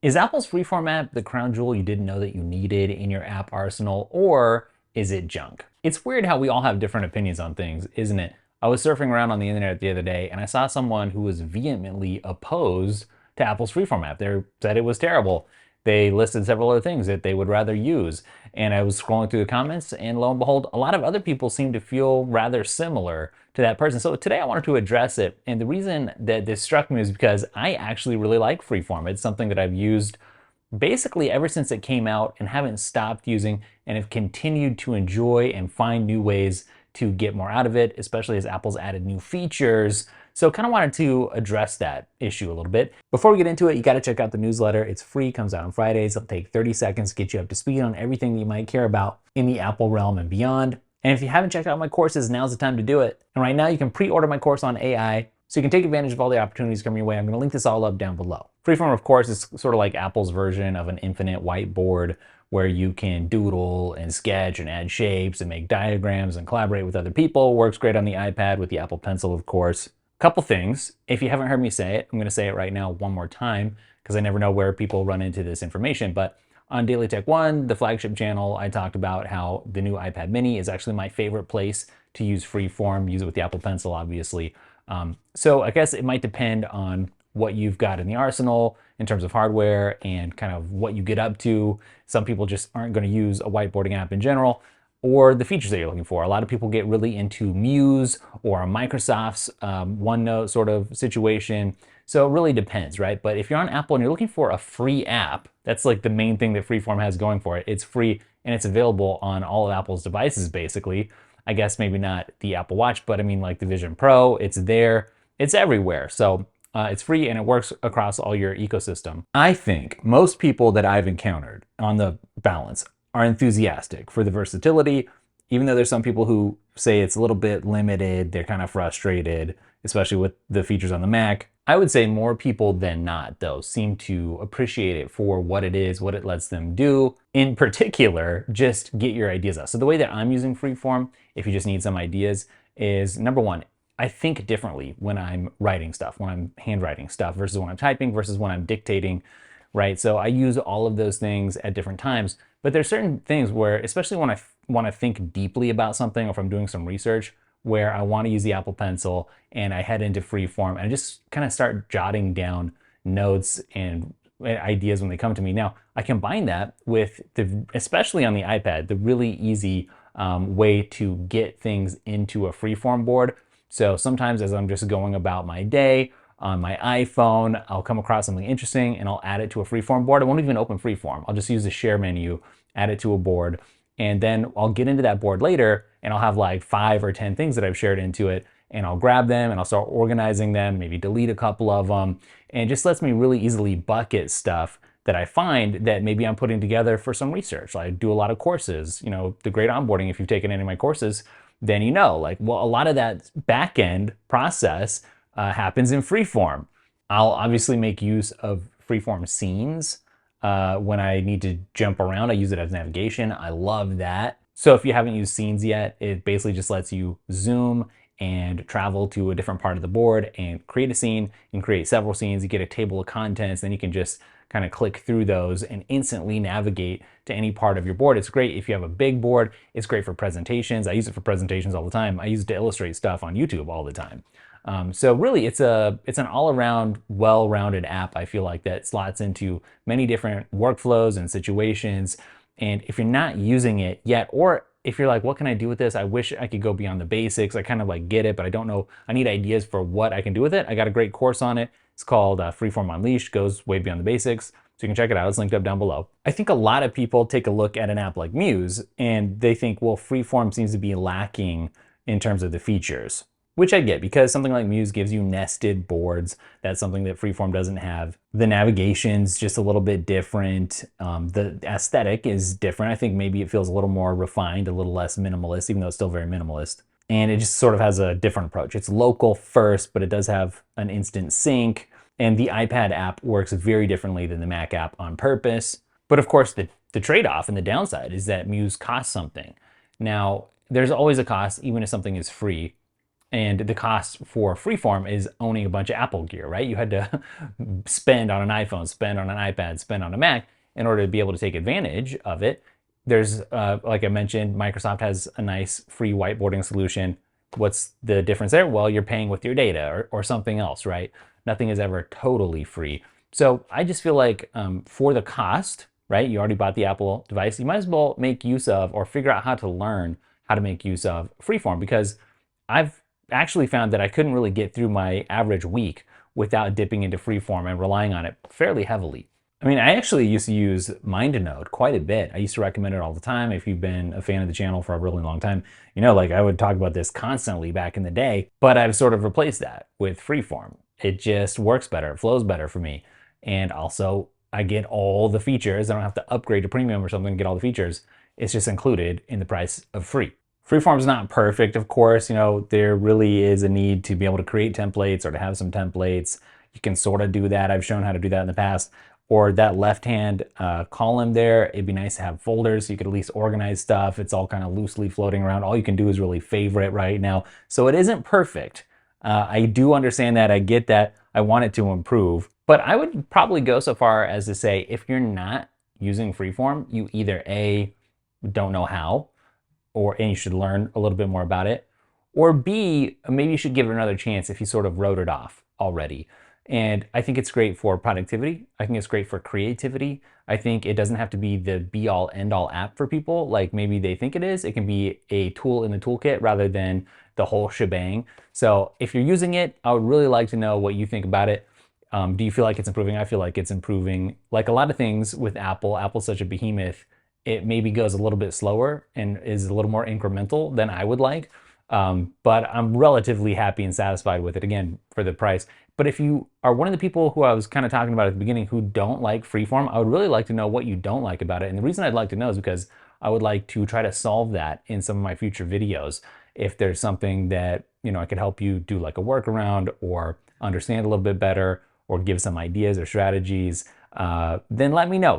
Is Apple's Freeform app the crown jewel you didn't know that you needed in your app arsenal, or is it junk? It's weird how we all have different opinions on things, isn't it? I was surfing around on the internet the other day and I saw someone who was vehemently opposed to Apple's Freeform app. They said it was terrible. They listed several other things that they would rather use. And I was scrolling through the comments, and lo and behold, a lot of other people seem to feel rather similar to that person. So today I wanted to address it. And the reason that this struck me is because I actually really like Freeform. It's something that I've used basically ever since it came out and haven't stopped using, and have continued to enjoy and find new ways to get more out of it, especially as Apple's added new features. So kind of wanted to address that issue a little bit. Before we get into it, you got to check out the newsletter. It's free, comes out on Fridays. It'll take 30 seconds to get you up to speed on everything that you might care about in the Apple realm and beyond. And if you haven't checked out my courses, now's the time to do it. And right now you can pre-order my course on AI, so you can take advantage of all the opportunities coming your way. I'm going to link this all up down below. Freeform, of course, is sort of like Apple's version of an infinite whiteboard where you can doodle and sketch and add shapes and make diagrams and collaborate with other people. Works great on the iPad with the Apple Pencil, of course. Couple things. If you haven't heard me say it, I'm going to say it right now one more time because I never know where people run into this information. But on Daily Tech One, the flagship channel, I talked about how the new iPad mini is actually my favorite place to use Freeform, use it with the Apple Pencil, obviously. So I guess it might depend on what you've got in the arsenal in terms of hardware and kind of what you get up to. Some people just aren't going to use a whiteboarding app in general, or the features that you're looking for. A lot of people get really into Muse or Microsoft's OneNote sort of situation. So it really depends, right? But if you're on Apple and you're looking for a free app, that's like the main thing that Freeform has going for it. It's free and it's available on all of Apple's devices, basically. I guess maybe not the Apple Watch, but I mean like the Vision Pro, it's there, it's everywhere. So it's free and it works across all your ecosystem. I think most people that I've encountered on the balance are enthusiastic for the versatility, even though there's some people who say it's a little bit limited, they're kind of frustrated, especially with the features on the Mac. I would say more people than not, though, seem to appreciate it for what it is, what it lets them do. In particular, just get your ideas out. So the way that I'm using Freeform, if you just need some ideas, is number one, I think differently when I'm writing stuff, when I'm handwriting stuff versus when I'm typing versus when I'm dictating, right? So I use all of those things at different times, but there's certain things where, especially when I want to think deeply about something, or if I'm doing some research, where I want to use the Apple Pencil and I head into Freeform and I just kind of start jotting down notes and ideas when they come to me. Now, I combine that with, especially on the iPad, the really easy way to get things into a Freeform board. So sometimes as I'm just going about my day on my iPhone, I'll come across something interesting and I'll add it to a Freeform board. I won't even open Freeform. I'll just use the share menu, add it to a board, and then I'll get into that board later and I'll have like 5 or 10 things that I've shared into it, and I'll grab them and I'll start organizing them, maybe delete a couple of them, and it just lets me really easily bucket stuff that I find that maybe I'm putting together for some research. I do a lot of courses, you know, the great onboarding, if you've taken any of my courses, then you know, like, well, a lot of that back end process happens in Freeform. I'll obviously make use of Freeform Scenes when I need to jump around. I use it as navigation. I love that. So if you haven't used Scenes yet, it basically just lets you zoom and travel to a different part of the board and create a scene. You can create several scenes. You get a table of contents, then you can just kind of click through those and instantly navigate to any part of your board. It's great if you have a big board. It's great for presentations. I use it for presentations all the time. I use it to illustrate stuff on YouTube all the time. So really, it's an all-around, well-rounded app, I feel like, that slots into many different workflows and situations. And if you're not using it yet, or if you're like, what can I do with this? I wish I could go beyond the basics. I kind of like get it, but I don't know. I need ideas for what I can do with it. I got a great course on it. It's called Freeform Unleashed, goes way beyond the basics. So you can check it out. It's linked up down below. I think a lot of people take a look at an app like Muse and they think, well, Freeform seems to be lacking in terms of the features, which I get, because something like Muse gives you nested boards. That's something that Freeform doesn't have. The navigation's just a little bit different. The aesthetic is different. I think maybe it feels a little more refined, a little less minimalist, even though it's still very minimalist. And it just sort of has a different approach. It's local first, but it does have an instant sync. And the iPad app works very differently than the Mac app on purpose. But of course, the trade-off and the downside is that Muse costs something. Now, there's always a cost, even if something is free. And the cost for Freeform is owning a bunch of Apple gear, right? You had to spend on an iPhone, spend on an iPad, spend on a Mac in order to be able to take advantage of it. There's, like I mentioned, Microsoft has a nice free whiteboarding solution. What's the difference there? Well, you're paying with your data or something else, right? Nothing is ever totally free. So I just feel like for the cost, right? You already bought the Apple device. You might as well make use of or figure out how to learn how to make use of Freeform, because I've actually found that I couldn't really get through my average week without dipping into Freeform and relying on it fairly heavily. I mean, I actually used to use MindNode quite a bit. I used to recommend it all the time. If you've been a fan of the channel for a really long time, you know, like I would talk about this constantly back in the day, but I've sort of replaced that with Freeform. It just works better. It flows better for me. And also I get all the features. I don't have to upgrade to premium or something to get all the features. It's just included in the price of free. Freeform's not perfect, of course. You know, there really is a need to be able to create templates or to have some templates. You can sort of do that. I've shown how to do that in the past. Or that left-hand column there, it'd be nice to have folders so you could at least organize stuff. It's all kind of loosely floating around. All you can do is really favorite right now. So it isn't perfect. I do understand that. I get that. I want it to improve. But I would probably go so far as to say, if you're not using Freeform, you either A, don't know how, and you should learn a little bit more about it, or B, maybe you should give it another chance if you sort of wrote it off already. And I think it's great for productivity. I think it's great for creativity. I think it doesn't have to be the be-all, end-all app for people like maybe they think it is. It can be a tool in the toolkit rather than the whole shebang. So if you're using it, I would really like to know what you think about it. Do you feel like it's improving? I feel like it's improving. Like a lot of things with Apple, Apple's such a behemoth, it maybe goes a little bit slower and is a little more incremental than I would like. But I'm relatively happy and satisfied with it, again, for the price. But if you are one of the people who I was kind of talking about at the beginning who don't like Freeform, I would really like to know what you don't like about it. And the reason I'd like to know is because I would like to try to solve that in some of my future videos. If there's something that, you know, I could help you do like a workaround or understand a little bit better or give some ideas or strategies, then let me know.